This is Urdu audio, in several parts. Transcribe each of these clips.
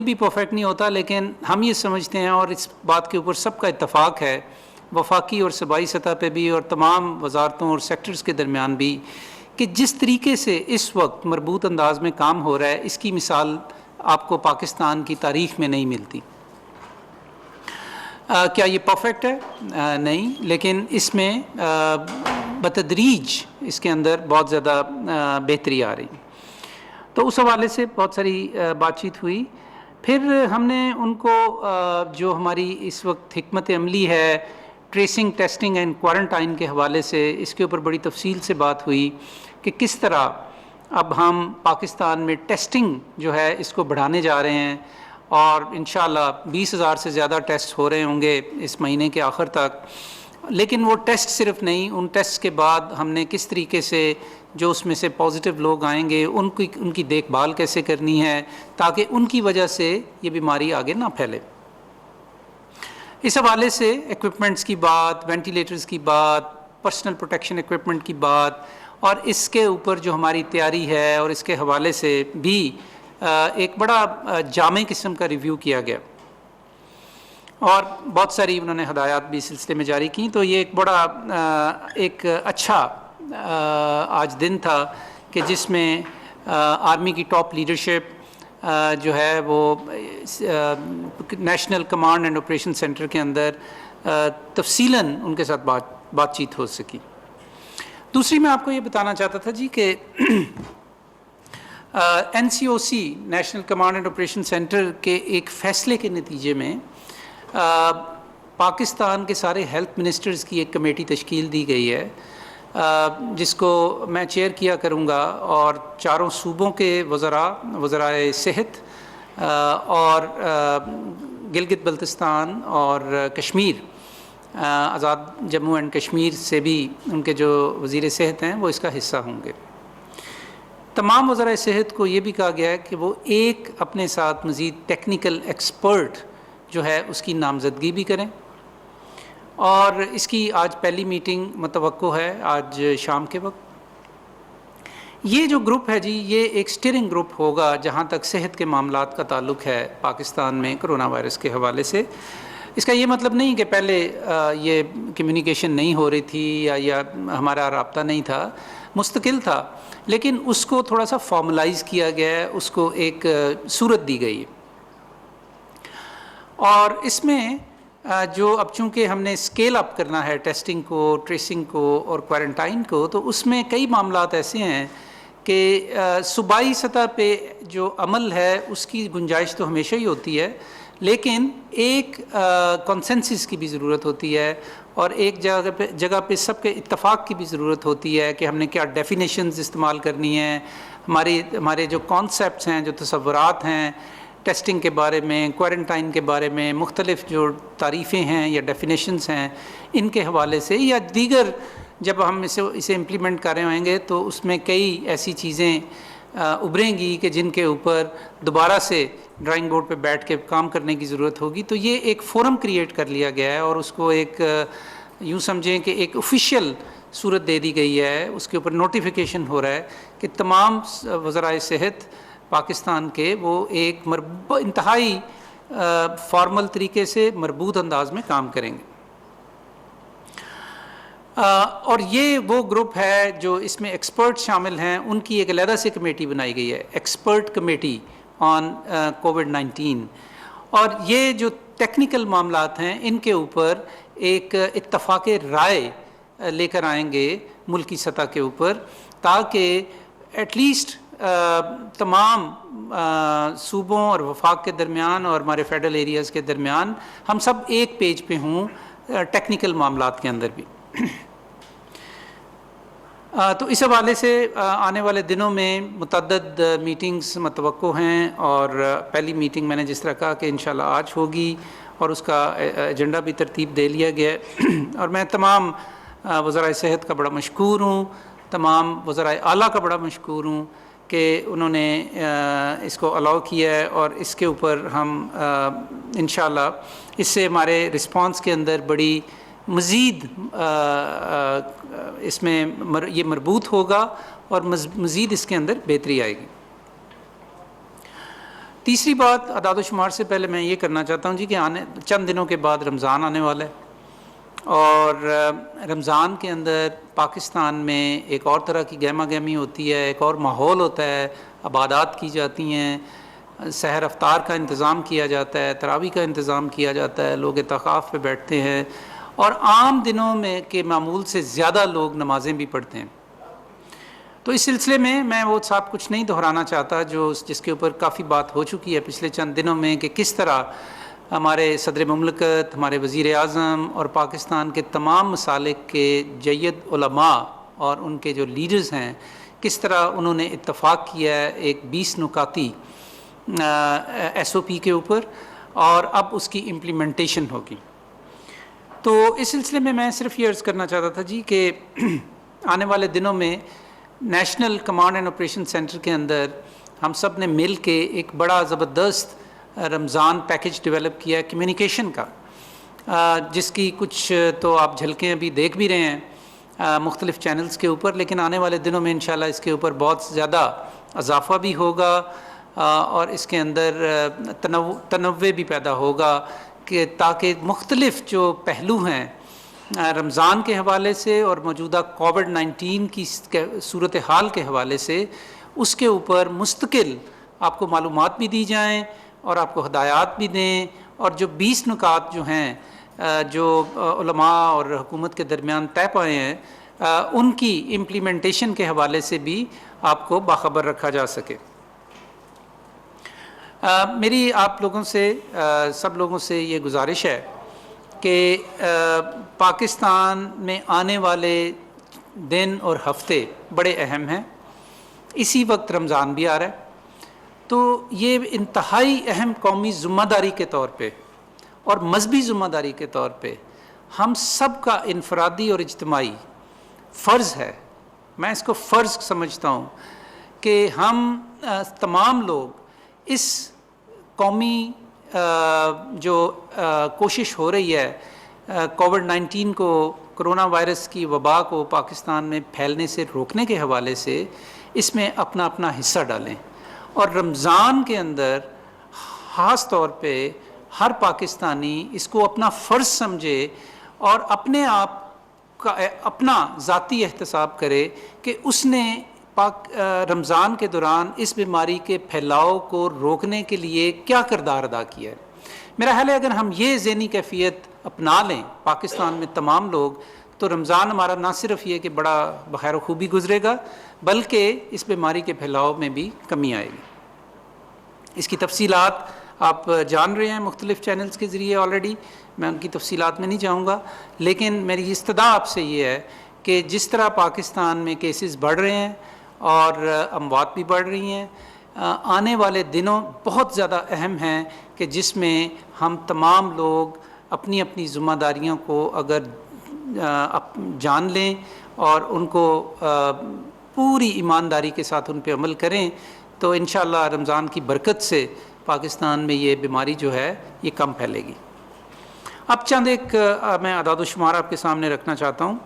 بھی پرفیکٹ نہیں ہوتا، لیکن ہم یہ سمجھتے ہیں اور اس بات کے اوپر سب کا اتفاق ہے، وفاقی اور صوبائی سطح پہ بھی اور تمام وزارتوں اور سیکٹرز کے درمیان بھی، کہ جس طریقے سے اس وقت مربوط انداز میں کام ہو رہا ہے اس کی مثال آپ کو پاکستان کی تاریخ میں نہیں ملتی۔ کیا یہ پرفیکٹ ہے؟ نہیں، لیکن اس میں بتدریج اس کے اندر بہت زیادہ بہتری آ رہی۔ تو اس حوالے سے بہت ساری بات چیت ہوئی۔ پھر ہم نے ان کو جو ہماری اس وقت حکمت عملی ہے ٹریسنگ، ٹیسٹنگ اینڈ کوارنٹائن کے حوالے سے، اس کے اوپر بڑی تفصیل سے بات ہوئی کہ کس طرح اب ہم پاکستان میں ٹیسٹنگ جو ہے اس کو بڑھانے جا رہے ہیں، اور انشاءاللہ 20,000 سے زیادہ ٹیسٹ ہو رہے ہوں گے اس مہینے کے آخر تک۔ لیکن وہ ٹیسٹ صرف نہیں، ان ٹیسٹ کے بعد ہم نے کس طریقے سے جو اس میں سے پازیٹیو لوگ آئیں گے ان کی دیکھ بھال کیسے کرنی ہے تاکہ ان کی وجہ سے یہ بیماری آگے نہ پھیلے۔ اس حوالے سے ایکوپمنٹس کی بات، وینٹیلیٹرز کی بات، پرسنل پروٹیکشن ایکوپمنٹ کی بات، اور اس کے اوپر جو ہماری تیاری ہے اور اس کے حوالے سے بھی ایک بڑا جامع قسم کا ریویو کیا گیا، اور بہت ساری انہوں نے ہدایات بھی اس سلسلے میں جاری کی۔ تو یہ ایک بڑا ایک اچھا آج دن تھا کہ جس میں آرمی کی ٹاپ لیڈرشپ جو ہے وہ national command and operation centre کے اندر تفصیلاً ان کے ساتھ بات چیت ہو سکی۔ دوسری میں آپ کو یہ بتانا چاہتا تھا جی کہ NCOC national command and operation centre کے ایک فیصلے کے نتیجے میں پاکستان کے سارے ہیلتھ منسٹرز کی ایک کمیٹی تشکیل دی گئی ہے، جس کو میں چیئر کیا کروں گا، اور چاروں صوبوں کے وزرائے صحت اور گلگت بلتستان اور کشمیر، آزاد جموں اینڈ کشمیر سے بھی ان کے جو وزیر صحت ہیں وہ اس کا حصہ ہوں گے۔ تمام وزرائے صحت کو یہ بھی کہا گیا ہے کہ وہ ایک اپنے ساتھ مزید ٹیکنیکل ایکسپرٹ جو ہے اس کی نامزدگی بھی کریں، اور اس کی آج پہلی میٹنگ متوقع ہے آج شام کے وقت۔ یہ جو گروپ ہے جی، یہ ایک سٹیئرنگ گروپ ہوگا جہاں تک صحت کے معاملات کا تعلق ہے پاکستان میں کرونا وائرس کے حوالے سے۔ اس کا یہ مطلب نہیں کہ پہلے یہ کمیونیکیشن نہیں ہو رہی تھی یا ہمارا رابطہ نہیں تھا، مستقل تھا، لیکن اس کو تھوڑا سا فارملائز کیا گیا ہے، اس کو ایک صورت دی گئی ہے۔ اور اس میں جو اب چونکہ ہم نے اسکیل اپ کرنا ہے ٹیسٹنگ کو، ٹریسنگ کو اور کوارنٹائن کو، تو اس میں کئی معاملات ایسے ہیں کہ صوبائی سطح پہ جو عمل ہے اس کی گنجائش تو ہمیشہ ہی ہوتی ہے، لیکن ایک کنسنسس کی بھی ضرورت ہوتی ہے، اور ایک جگہ پہ سب کے اتفاق کی بھی ضرورت ہوتی ہے کہ ہم نے کیا ڈیفینیشنز استعمال کرنی ہیں، ہمارے جو کانسیپٹس ہیں، جو تصورات ہیں ٹیسٹنگ کے بارے میں، کوارنٹائن کے بارے میں، مختلف جو تعریفیں ہیں یا ڈیفینیشنز ہیں ان کے حوالے سے، یا دیگر جب ہم اسے امپلیمنٹ کر رہے ہوئیں گے تو اس میں کئی ایسی چیزیں ابھریں گی کہ جن کے اوپر دوبارہ سے ڈرائنگ بورڈ پہ بیٹھ کے کام کرنے کی ضرورت ہوگی۔ تو یہ ایک فورم کریٹ کر لیا گیا ہے، اور اس کو ایک یوں سمجھیں کہ ایک آفیشیل صورت دے دی گئی ہے، اس کے اوپر نوٹیفیکیشن ہو رہا ہے کہ تمام وزرائے صحت پاکستان کے وہ ایک انتہائی فارمل طریقے سے مربوط انداز میں کام کریں گے۔ اور یہ وہ گروپ ہے جو اس میں ایکسپرٹ شامل ہیں، ان کی ایک علیحدہ سے کمیٹی بنائی گئی ہے، ایکسپرٹ کمیٹی آن کووڈ-19، اور یہ جو ٹیکنیکل معاملات ہیں ان کے اوپر ایک اتفاق رائے لے کر آئیں گے ملکی سطح کے اوپر، تاکہ ایٹ لیسٹ تمام صوبوں اور وفاق کے درمیان اور ہمارے فیڈرل ایریاز کے درمیان ہم سب ایک پیج پہ ہوں ٹیکنیکل معاملات کے اندر بھی۔ تو اس حوالے سے آنے والے دنوں میں متعدد میٹنگز متوقع ہیں، اور پہلی میٹنگ میں نے جس طرح کہا کہ انشاءاللہ آج ہوگی، اور اس کا ایجنڈا بھی ترتیب دے لیا گیا ہے۔ اور میں تمام وزرائے صحت کا بڑا مشکور ہوں، تمام وزرائے اعلیٰ کا بڑا مشکور ہوں کہ انہوں نے اس کو الاؤ کیا ہے، اور اس کے اوپر ہم انشاءاللہ اس سے ہمارے رسپانس کے اندر بڑی مزید اس میں یہ مربوط ہوگا، اور مزید اس کے اندر بہتری آئے گی۔ تیسری بات اعداد و شمار سے پہلے میں یہ کرنا چاہتا ہوں جی کہ چند دنوں کے بعد رمضان آنے والا ہے، اور رمضان کے اندر پاکستان میں ایک اور طرح کی گہما گہمی ہوتی ہے، ایک اور ماحول ہوتا ہے، عبادات کی جاتی ہیں، سحر افطار کا انتظام کیا جاتا ہے، تراویح کا انتظام کیا جاتا ہے، لوگ اعتکاف پہ بیٹھتے ہیں، اور عام دنوں میں کے معمول سے زیادہ لوگ نمازیں بھی پڑھتے ہیں۔ تو اس سلسلے میں وہ صاحب کچھ نہیں دہرانا چاہتا جس کے اوپر کافی بات ہو چکی ہے پچھلے چند دنوں میں، کہ کس طرح ہمارے صدر مملکت، ہمارے وزیر اعظم اور پاکستان کے تمام مسالک کے جید علماء اور ان کے جو لیڈرز ہیں، کس طرح انہوں نے اتفاق کیا ہے ایک 20 نکاتی SOP کے اوپر، اور اب اس کی امپلیمنٹیشن ہوگی۔ تو اس سلسلے میں صرف یہ عرض کرنا چاہتا تھا جی کہ آنے والے دنوں میں national command and operation centre کے اندر ہم سب نے مل کے ایک بڑا زبردست رمضان پیکج ڈیولپ کیا ہے کمیونیکیشن کا، جس کی کچھ تو آپ جھلکیں ابھی دیکھ بھی رہے ہیں مختلف چینلز کے اوپر، لیکن آنے والے دنوں میں انشاءاللہ اس کے اوپر بہت زیادہ اضافہ بھی ہوگا، اور اس کے اندر تنوع بھی پیدا ہوگا، کہ تاکہ مختلف جو پہلو ہیں رمضان کے حوالے سے اور موجودہ کووڈ-19 کی صورتحال کے حوالے سے، اس کے اوپر مستقل آپ کو معلومات بھی دی جائیں اور آپ کو ہدایات بھی دیں، اور جو 20 نکات جو ہیں جو علماء اور حکومت کے درمیان طے پائے ہیں، ان کی امپلیمنٹیشن کے حوالے سے بھی آپ کو باخبر رکھا جا سکے۔ میری آپ لوگوں سے سب لوگوں سے یہ گزارش ہے کہ پاکستان میں آنے والے دن اور ہفتے بڑے اہم ہیں، اسی وقت رمضان بھی آ رہا ہے، تو یہ انتہائی اہم قومی ذمہ داری کے طور پہ اور مذہبی ذمہ داری کے طور پہ ہم سب کا انفرادی اور اجتماعی فرض ہے، میں اس کو فرض سمجھتا ہوں، کہ ہم تمام لوگ اس قومی جو کوشش ہو رہی ہے کووڈ-19 کو، کرونا وائرس کی وبا کو پاکستان میں پھیلنے سے روکنے کے حوالے سے، اس میں اپنا اپنا حصہ ڈالیں، اور رمضان کے اندر خاص طور پہ ہر پاکستانی اس کو اپنا فرض سمجھے اور اپنے آپ کا اپنا ذاتی احتساب کرے کہ اس نے رمضان کے دوران اس بیماری کے پھیلاؤ کو روکنے کے لیے کیا کردار ادا کیا ہے۔ میرا خیال ہے اگر ہم یہ ذہنی کیفیت اپنا لیں پاکستان میں تمام لوگ، تو رمضان ہمارا نہ صرف یہ کہ بڑا بخیر و خوبی گزرے گا، بلکہ اس بیماری کے پھیلاؤ میں بھی کمی آئے گی۔ اس کی تفصیلات آپ جان رہے ہیں مختلف چینلز کے ذریعے آلریڈی، میں ان کی تفصیلات میں نہیں جاؤں گا، لیکن میری استدعا آپ سے یہ ہے کہ جس طرح پاکستان میں کیسز بڑھ رہے ہیں اور اموات بھی بڑھ رہی ہیں، آنے والے دنوں بہت زیادہ اہم ہیں کہ جس میں ہم تمام لوگ اپنی اپنی ذمہ داریوں کو اگر جان لیں اور ان کو پوری ایمانداری کے ساتھ ان پہ عمل کریں، تو انشاءاللہ رمضان کی برکت سے پاکستان میں یہ بیماری جو ہے یہ کم پھیلے گی۔ اب چند ایک میں اعداد و شمار آپ کے سامنے رکھنا چاہتا ہوں۔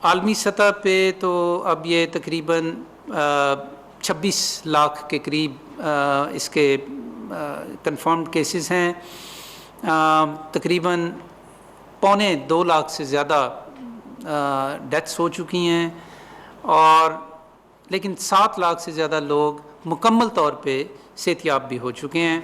عالمی سطح پہ تو اب یہ تقریباً 26 لاکھ کے قریب اس کے کنفرمڈ کیسز ہیں، تقریباً 1.25 لاکھ سے زیادہ ڈیتھس ہو چکی ہیں، اور لیکن 7 لاکھ سے زیادہ لوگ مکمل طور پہ صحت یاب بھی ہو چکے ہیں۔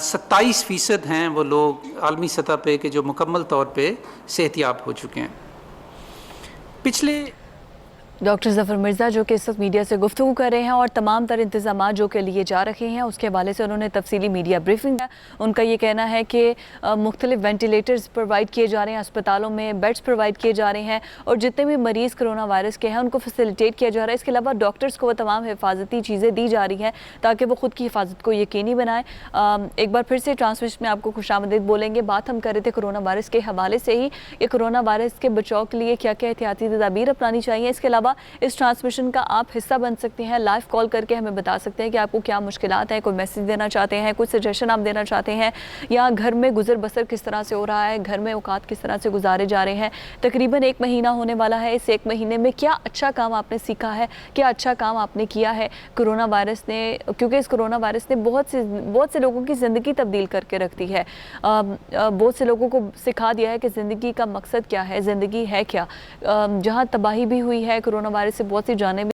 27% ہیں وہ لوگ عالمی سطح پہ کہ جو مکمل طور پہ صحت یاب ہو چکے ہیں۔ پچھلے ڈاکٹر ظفر مرزا جو کہ اس وقت میڈیا سے گفتگو کر رہے ہیں اور تمام تر انتظامات جو کہ لیے جا رہے ہیں اس کے حوالے سے انہوں نے تفصیلی میڈیا بریفنگ ہے۔ ان کا یہ کہنا ہے کہ مختلف وینٹیلیٹرز پرووائڈ کیے جا رہے ہیں، اسپتالوں میں بیڈز پرووائڈ کیے جا رہے ہیں، اور جتنے بھی مریض کرونا وائرس کے ہیں ان کو فیسیلیٹیٹ کیا جا رہا ہے۔ اس کے علاوہ ڈاکٹرز کو وہ تمام حفاظتی چیزیں دی جا رہی ہیں تاکہ وہ خود کی حفاظت کو یقینی بنائیں۔ ایک بار پھر سے ٹرانسمیشن میں آپ کو خوش آمدید بولیں گے۔ بات ہم کر رہے تھے کرونا وائرس کے حوالے سے ہی کہ کرونا وائرس کے بچاؤ کے لیے کیا کیا احتیاطی تدابیر اپنانی چاہیے۔ اس کے علاوہ علاوہ اس ٹرانسمیشن کا آپ حصہ بن سکتے ہیں, لائیو کال کر کے ہمیں بتا سکتے ہیں کہ آپ کو کیا مشکلات ہیں, کوئی میسیج دینا چاہتے ہیں, کوئی سجیشن آپ دینا چاہتے ہیں, یا گھر میں گزر بسر کس طرح سے ہو رہا ہے, گھر میں اوقات کس طرح سے گزارے جا رہے ہیں. تقریباً 1 مہینہ ہونے والا ہے. اس 1 مہینے میں کیا اچھا کام آپ نے سیکھا ہے, کیا اچھا کام آپ نے کیا ہے کرونا وائرس نے, کیونکہ اس کرونا وائرس نے بہت سے لوگوں کی زندگی تبدیل کر کے رکھ دی ہے. بہت سے لوگوں کو سکھا دیا ہے کہ زندگی کا مقصد کیا ہے, زندگی ہے کیا. جہاں تباہی بھی ہوئی ہے کرونا وائرس سے, بہت سی جانیں بھی